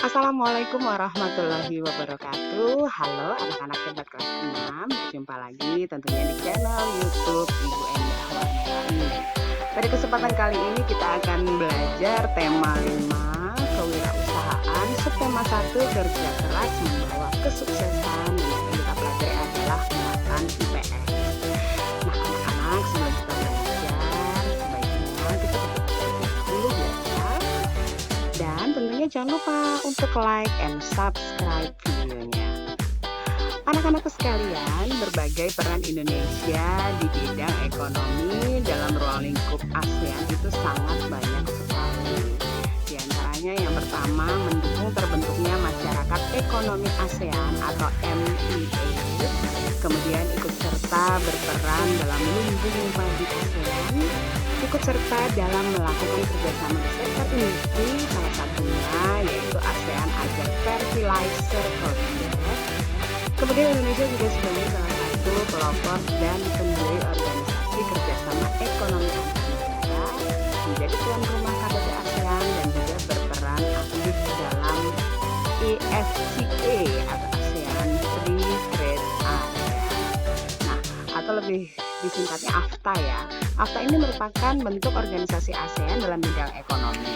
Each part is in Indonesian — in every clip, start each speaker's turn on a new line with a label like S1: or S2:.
S1: Assalamualaikum warahmatullahi wabarakatuh. Halo anak-anak hebat kelas 6, berjumpa lagi tentunya di channel YouTube Ibu Endah Warni. Pada kesempatan kali ini kita akan belajar tema 5 kewirausahaan, subtema 1 kerja keras membawa kesuksesan, dan yang kita pelajari adalah muatan IPS. Nah anak-anak, sebelum kita belajar sebaiknya kita berdoa dulu ya. Dan tentunya jangan lupa untuk like and subscribe videonya. Anak-anakku sekalian, berbagai peran Indonesia di bidang ekonomi dalam ruang lingkup ASEAN itu sangat banyak sekali. Di antaranya yang pertama, mendukung terbentuknya masyarakat ekonomi ASEAN atau MEA. Kemudian ikut serta berperan dalam lumbung padi ASEAN, ikut serta dalam melakukan kerjasama di sektor industri, salah satunya yaitu ASEAN Agro Fertilizer Project. Kemudian Indonesia juga sebagai salah satu pelopor dan pendiri organisasi kerjasama ekonomi antar negara, menjadi tuan rumah KTT ASEAN dan juga berperan aktif dalam EFTA atau ASEAN Free Trade Area. Nah, atau lebih disingkatnya AFTA ya. AFTA ini merupakan bentuk organisasi ASEAN dalam bidang ekonomi.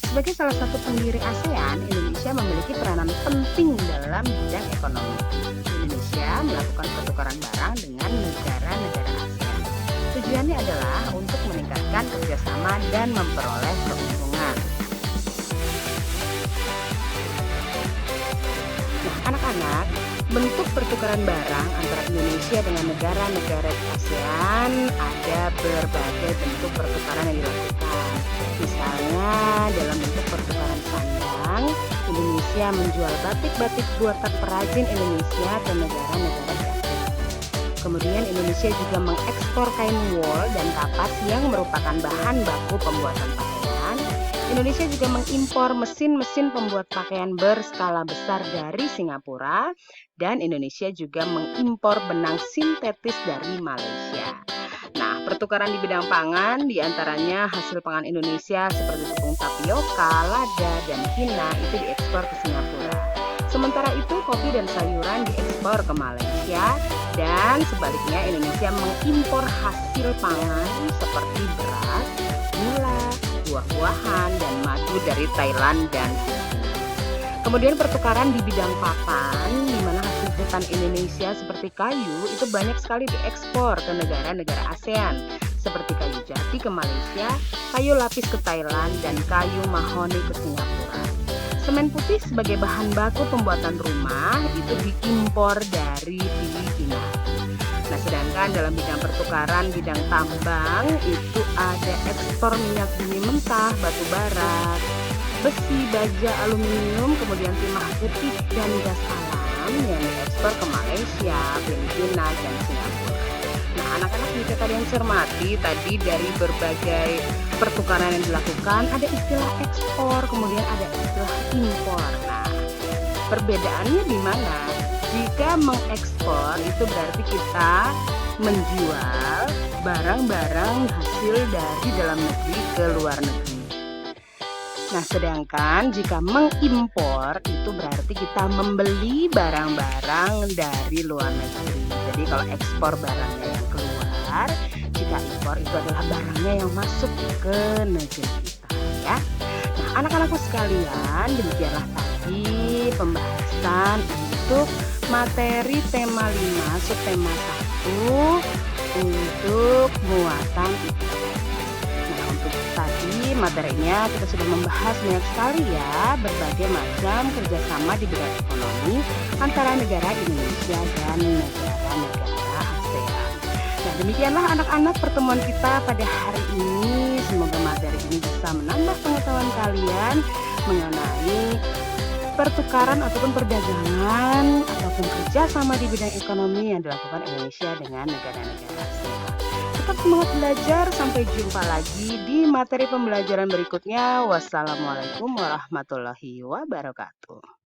S1: Sebagai salah satu pendiri ASEAN, Indonesia memiliki peranan penting dalam bidang ekonomi. Indonesia melakukan pertukaran barang dengan negara-negara ASEAN. Tujuannya adalah untuk meningkatkan kerjasama dan memperoleh keuntungan. Nah, anak-anak, bentuk pertukaran barang antara Indonesia dengan negara-negara di ASEAN ada berbagai bentuk pertukaran yang dilakukan. Misalnya dalam bentuk pertukaran sandang, Indonesia menjual batik-batik buatan perajin Indonesia ke negara-negara di ASEAN. Kemudian Indonesia juga mengekspor kain wol dan kapas yang merupakan bahan baku pembuatan pakaian. Indonesia juga mengimpor mesin-mesin pembuat pakaian berskala besar dari Singapura, dan Indonesia juga mengimpor benang sintetis dari Malaysia. Nah, pertukaran di bidang pangan diantaranya hasil pangan Indonesia seperti tepung tapioka, lada, dan kina itu diekspor ke Singapura. Sementara itu kopi dan sayuran diekspor ke Malaysia, dan sebaliknya Indonesia mengimpor hasil pangan seperti beras, gula, buah-buahan, dan madu dari Thailand dan Filipina. Kemudian pertukaran di bidang papan, di mana hasil hutan Indonesia seperti kayu itu banyak sekali diekspor ke negara-negara ASEAN, seperti kayu jati ke Malaysia, kayu lapis ke Thailand, dan kayu mahoni ke Singapura. Semen putih sebagai bahan baku pembuatan rumah itu diimpor dari Filipina. Nah, sedangkan dalam bidang pertukaran bidang tambang itu ada ekspor minyak bumi mentah, batu bara, besi, baja, aluminium, kemudian timah putih dan gas alam yang diekspor ke Malaysia, Filipina, dan Singapura. Nah, anak-anak bisa kalian cermati tadi dari berbagai pertukaran yang dilakukan ada istilah ekspor, kemudian ada istilah impor. Nah, perbedaannya di mana? Jika mengekspor itu berarti kita menjual barang-barang hasil dari dalam negeri ke luar negeri. Nah, sedangkan jika mengimpor itu berarti kita membeli barang-barang dari luar negeri. Jadi kalau ekspor barangnya yang keluar, jika impor itu adalah barangnya yang masuk ke negeri kita ya. Nah, anak-anakku sekalian, demikianlah tadi pembahasan untuk materi tema 5 subtema 1 untuk muatan IPS. Nah, untuk tadi materinya kita sudah membahas banyak sekali ya berbagai macam kerjasama di bidang ekonomi antara negara Indonesia dan negara-negara ASEAN. Nah, demikianlah anak-anak pertemuan kita pada hari ini. Semoga materi ini bisa menambah pengetahuan kalian mengenai pertukaran ataupun perdagangan ataupun kerjasama di bidang ekonomi yang dilakukan Indonesia dengan negara-negara ASEAN. Tetap semangat belajar, sampai jumpa lagi di materi pembelajaran berikutnya. Wassalamualaikum warahmatullahi wabarakatuh.